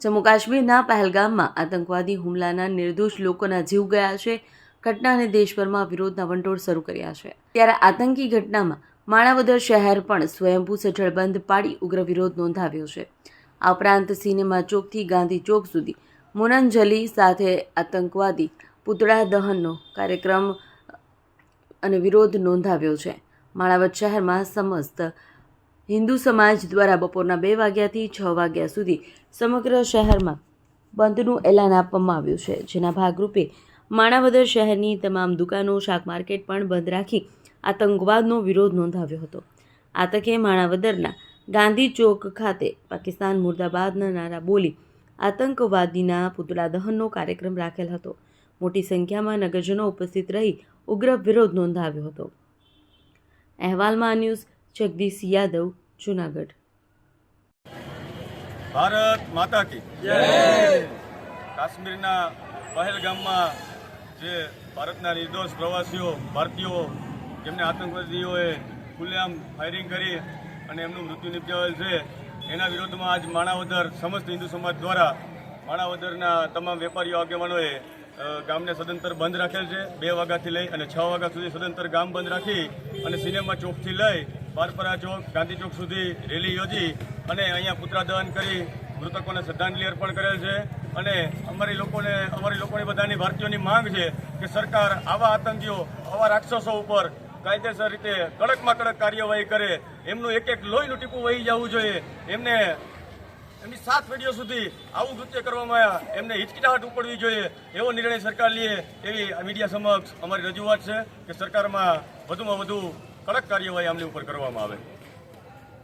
જમ્મુ કાશ્મીરના પહેલગામમાં આતંકવાદી હુમલાના નિર્દોષ લોકોના જીવ ગયા છે. ઘટનાને દેશભરમાં વિરોધના વંટોળ શરૂ કર્યા છે. ત્યારે આતંકી ઘટનામાં માણાવદર શહેર પણ સ્વયંભૂ સજ્જડ પાડી ઉગ્ર વિરોધ નોંધાવ્યો છે. આ ઉપરાંત સિનેમા ચોકથી ગાંધી ચોક સુધી મુનંજલી સાથે આતંકવાદી પૂતળા દહનનો કાર્યક્રમ અને વિરોધ નોંધાવ્યો છે. માણાવદર શહેરમાં સમસ્ત હિન્દુ સમાજ દ્વારા બપોરના 2 વાગ્યાથી 6 વાગ્યા સુધી સમગ્ર શહેરમાં બંધનું એલાન આપવામાં આવ્યું છે. જેના ભાગરૂપે માણાવદર શહેરની તમામ દુકાનો, શાક માર્કેટ પણ બંધ રાખી આતંકવાદનો વિરોધ નોંધાવ્યો હતો. આ તકે માણાવદરના ગાંધી ચોક ખાતે પાકિસ્તાન મુર્દાબાદના નારા બોલી આતંકવાદીના પૂતળા દહનનો કાર્યક્રમ રાખેલ હતો. મોટી સંખ્યામાં નગરજનો ઉપસ્થિત રહી ઉગ્ર વિરોધ નોંધાવ્યો હતો. અહેવાલમાં ન્યૂઝ જગદીશ યાદવ, જૂનાગઢ. ભારત માતા કી જય. કાશ્મીરના પહેલગામમાં જે ભારતના નિર્દોષ પ્રવાસીઓ ભારતીયો જેમને આતંકવાદીઓએ ખુલ્લેઆમ ફાયરિંગ કરી અને એમનું મૃત્યુ નિપજાવેલ છે, એના વિરોધમાં આજ માણાવદર સમસ્ત હિન્દુ સમાજ દ્વારા માણાવદરના તમામ વેપારીઓ આગેવાનોએ ગામને સદંતર બંધ રાખેલ છે. 2 વાગ્યાથી લઈ અને 6 વાગ્યા સુધી સદંતર ગામ બંધ રાખી અને સિનેમા ચોકથી લઈ બારપરા ચોક, ગાંધી ચોક સુધી રેલી યોજી અને અહીંયા પુતળા દહન કરી મૃતકોને શ્રદ્ધાંજલિ અર્પણ કરેલ છે. અને અમારી લોકોની બધાની ભારતીયોની માંગ છે કે સરકાર આવા આતંકીઓ, આવા રાક્ષસો ઉપર કાયદેસર રીતે કડકમાં કડક કાર્યવાહી કરે. એમનું એક લોહીનું ટીપું વહી જવું જોઈએ. એમની 7 પેઢીઓ સુધી આવું કૃત્ય કરવામાં એમને હિચકિચાહટ ઉપડવી જોઈએ. એવો નિર્ણય સરકાર લે એવી મીડિયા સમક્ષ અમારી રજૂઆત છે કે સરકારમાં વધુમાં વધુ કડક કાર્યવાહી આમની ઉપર કરવામાં આવે.